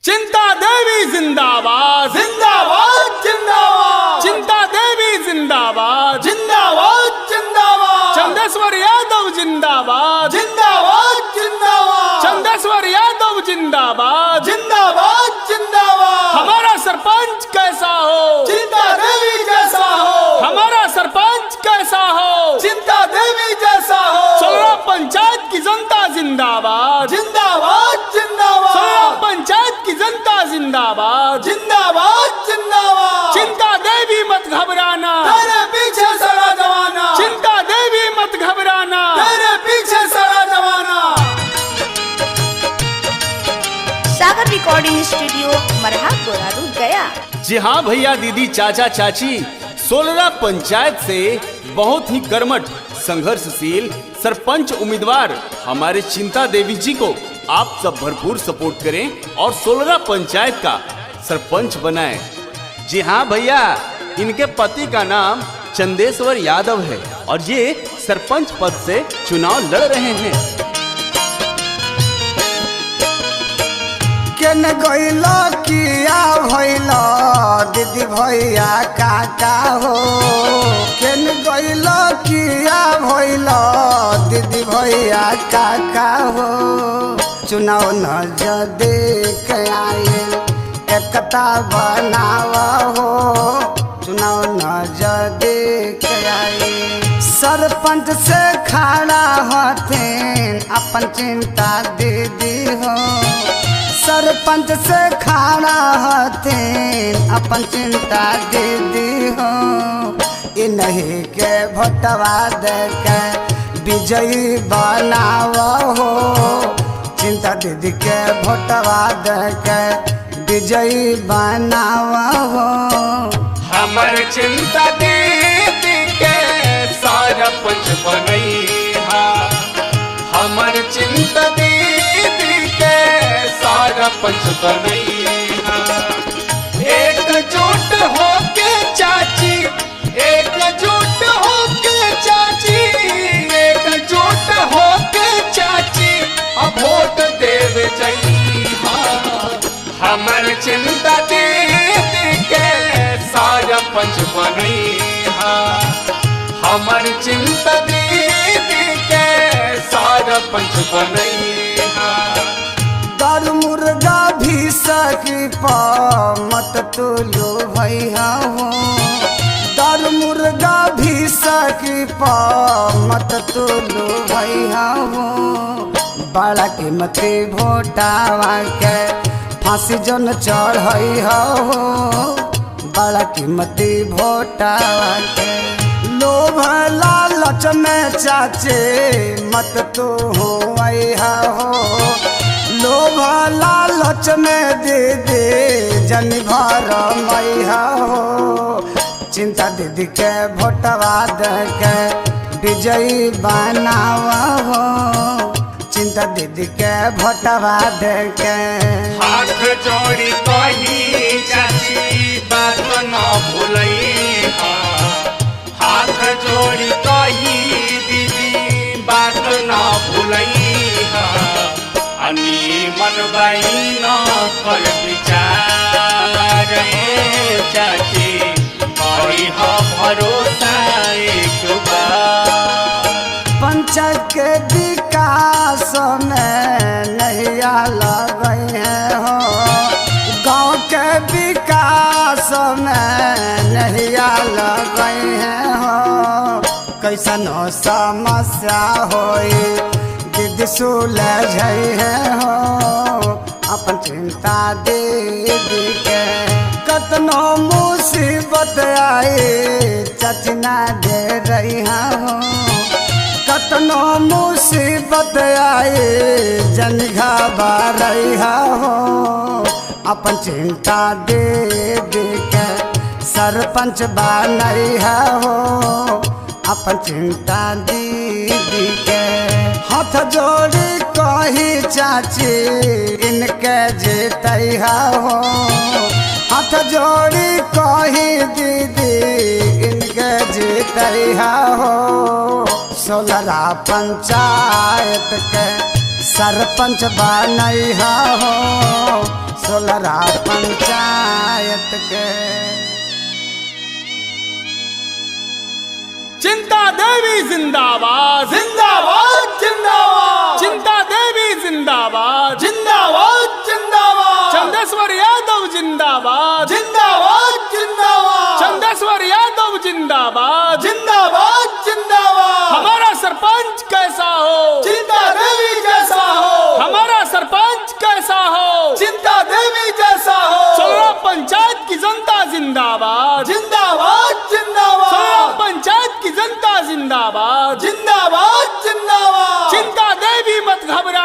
चिंता देवी जिंदाबाद जिंदाबाद जिंदाबाद। चिंता देवी जिंदाबाद जिंदाबाद जिंदाबाद। चंदेश्वर यादव जिंदाबाद जिंदाबाद जिंदाबाद। चंदेश्वर यादव जिंदाबाद जिंदाबाद जिंदाबाद। हमारा सरपंच कैसा हो, चिंता देवी जैसा हो। हमारा सरपंच कैसा हो, चिंता देवी जैसा हो। सोलरा पंचायत की जनता जिंदाबाद जिंदाबाद जिंदाबाद। सोलरा पंचायत की जनता जिंदाबाद जिंदाबाद जिंदाबाद। चिंता देवी मत घबराना, तेरे पीछे सारा जमाना। चिंता देवी मत घबराना। तेरे पीछे सारा जमाना। सागर रिकॉर्डिंग स्टूडियो मरहा गोरारू गया। जी हाँ भैया दीदी चाचा चाची, सोलरा पंचायत से बहुत ही कर्मठ संघर्षशील सरपंच उम्मीदवार हमारे चिंता देवी जी को आप सब भरपूर सपोर्ट करें और सोलरा पंचायत का सरपंच बनाएं। जी हाँ भैया, इनके पति का नाम चंदेश्वर यादव है और ये सरपंच पद से चुनाव लड़ रहे हैं। केन गइलो किया भइलो दीदी भैया काका हो। केन गइलो किया भइलो दीदी भैया काका हो। चुनाव न देख आए एकता बनाव हो। चुनाव न देख आए सरपंच से खड़ा होते अपन चिंता दीदी हो। सरपंच से खड़ा होते अपन चिंता दीदी हो। इन्हीं के भोटवा दे के विजयी बनाव हो। चिंता दीदी के भोटवा दे के विजयी बनाव हो। हमर चिंता दीदी के सरपंच बनैहा। हमर चिंता दीदी के सरपंच बनैहा। एकजुट होके चाची, एकजुट होके चाची, एकजुट होके चाची अब वोट देवे जइहा। हमर चिंता दीदी के सरपंच बनैहा। हमर चिंता दीदी के सरपंच बनैहा। दारू मुर्गा भी सकी मत तुलू भैया हो। दारू मुर्गा भी सकी मत तुलू भैया हो। बड़ा कीमती भोटावा के फांसी जन चढ़ई हो। बड़ा कीमती भोटावा के लोभ लालच में चाचे मत तू हो हो। लोभ लालच में दे दे जन भर मैया हो। चिंता दीदी के भोटवा दे के विजयी बनाव हो। चिंता दीदी के भोटवा दे के हाथ जोड़ी कही चाची बात न भूलैहा। हाथ जोड़ी कही दीदी बात न भूलैहा। मन बहिन कर विचार चाची करिह भरोसा एक बार। पंचायत के विकास में नैया लगे हो। गांव के विकास में नैया लगे हो। कैसन समस्या होई दीदी सुलझ हो। अपन चिंता दीदी के कतनो मुसीबत आए चाची ना दे रही हो। कतनो मुसीबत आए जन घबरा रही हो। अपन चिंता दीदी के सरपंच बनई हो। अपन चिंता दीदी के हाथ जोड़ी कही चाची इनके जीतई हो। हाथ जोड़ी कही दीदी इनके जीतई हो। सोलरा पंचायत के सरपंच बनई हो। सोलरा सोलरा पंचायत के। चिंता देवी जिंदाबाद, जिंदाबाद जिंदाबाद, चिंता देवी जिंदाबाद, जिंदाबाद जिंदाबाद, चंदेश्वर यादव जिंदाबाद, जिंदाबाद जिंदाबाद, चंदेश्वर यादव जिंदाबाद, जिंदाबाद जिंदाबाद। हमारा सरपंच कैसा हो, चिंता देवी जैसा हो, हमारा सरपंच कैसा हो, चिंता देवी जैसा हो। सोलरा पंचायत की जनता जिंदाबाद, जिंदाबाद जिंदाबाद, सोलरा पंचायत की जनता जिंदाबाद, जिंदाबाद जिंदाबाद। चिंता देवी मत घबरा